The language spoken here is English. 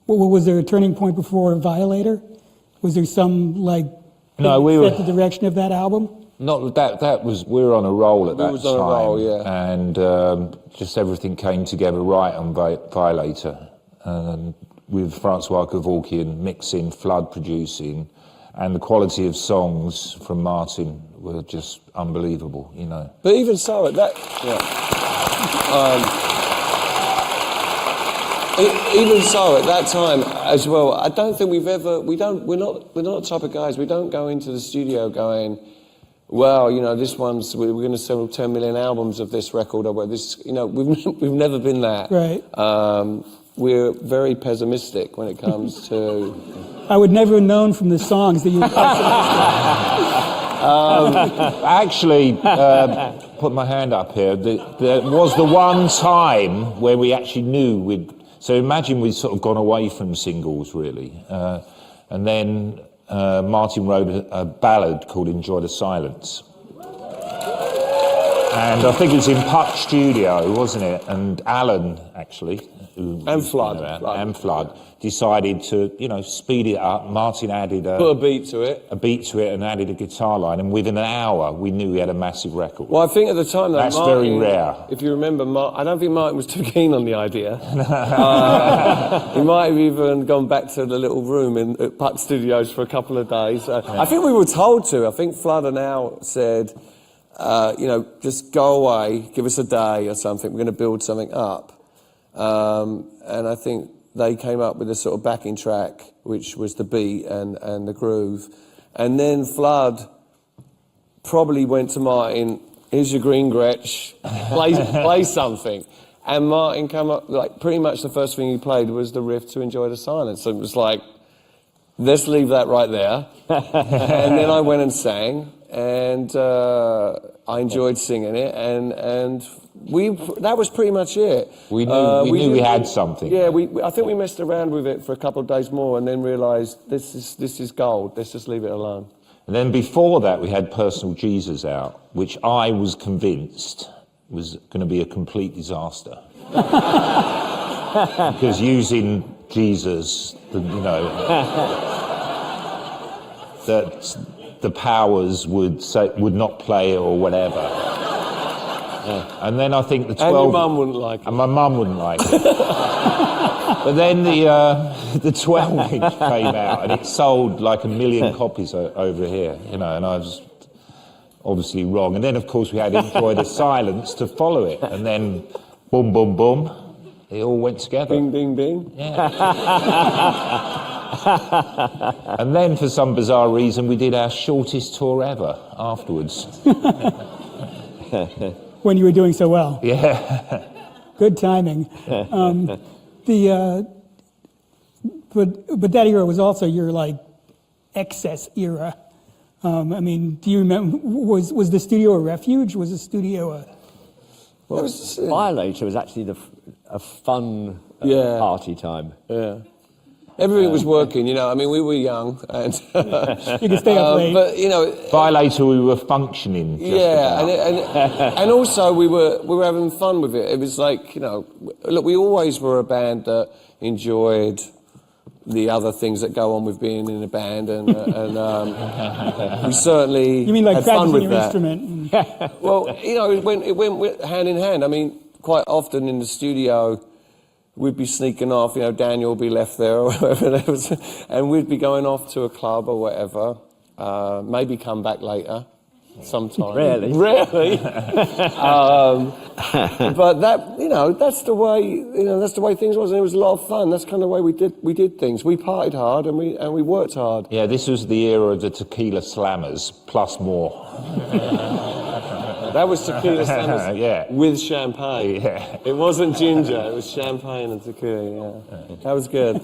Was there a turning point before Violator? Was there some like no, we set the direction of that album? Not that. That was we were on a roll at that time. We was on a roll, yeah. And just everything came together right on Violator, with Francois Kevorkian mixing, Flood producing, and the quality of songs from Martin were just unbelievable, you know. But even so, at that, even so at that time as well, I don't think we've ever. We're not the type of guys. We don't go into the studio going, well, you know, this one's we're going to sell 10 million albums of this record, or this. You know, we've never been that. Right. We're very pessimistic when it comes to. I would never have known from the songs that you were Actually, put my hand up here. There was the one time where we actually knew we'd. So imagine we'd sort of gone away from singles, really. And then Martin wrote a ballad called Enjoy the Silence. And I think it was in Puck Studio, wasn't it? And Alan, actually. And Flood decided to, you know, speed it up. Martin added put a beat to it. And added a guitar line. And within an hour, we knew we had a massive record. Well, I think at the time that that's Martin, very rare. If you remember, I don't think Martin was too keen on the idea. He might have even gone back to the little room at Puck Studios for a couple of days. I think we were told to. I think Flood and Al said, you know, just go away, give us a day or something. We're going to build something up. And I think they came up with a sort of backing track, which was the beat and the groove. And then Flood probably went to Martin, here's your green Gretsch, play something. And Martin came up, like, pretty much the first thing he played was the riff to Enjoy the Silence. So it was like, let's leave that right there. And then I went and sang, and I enjoyed singing it, and that was pretty much it. We knew we had something. Yeah, I think we messed around with it for a couple of days more, and then realised this is gold. Let's just leave it alone. And then before that, we had Personal Jesus out, which I was convinced was going to be a complete disaster. Because using Jesus, you know, that the powers would not play it or whatever. Yeah. And then I think the 12... And your mum wouldn't like it. And my mum wouldn't like it. But then the 12-inch came out, and it sold like 1 million copies over here, you know, and I was obviously wrong. And then, of course, we had Enjoy the Silence to follow it, and then boom, boom, boom, it all went together. Bing, bing, bing. Yeah. And then, for some bizarre reason, we did our shortest tour ever afterwards. when you were doing so well. Yeah. Good timing. But that era was also your like excess era. I mean, do you remember? Was the studio a refuge? Was the studio a? Well, Violator was actually a fun party time. Yeah. Everything was working, you know. I mean, we were young, and you could stay up late. But you know, Violator, we were functioning. And also we were having fun with it. It was like, you know, look, we always were a band that enjoyed the other things that go on with being in a band, and we certainly you mean like had fun with your that. instrument? Well, you know, it went hand in hand. I mean, quite often in the studio, we'd be sneaking off, you know, Daniel would be left there or whatever, and we'd be going off to a club or whatever, maybe come back later sometime. Really? But that, you know, that's the way things was, and it was a lot of fun. That's kind of the way we did things. We partied hard and we worked hard. Yeah, this was the era of the Tequila Slammers, plus more. That was Tequila Slammers with champagne. Yeah. It wasn't ginger, it was champagne and tequila, yeah. That was good.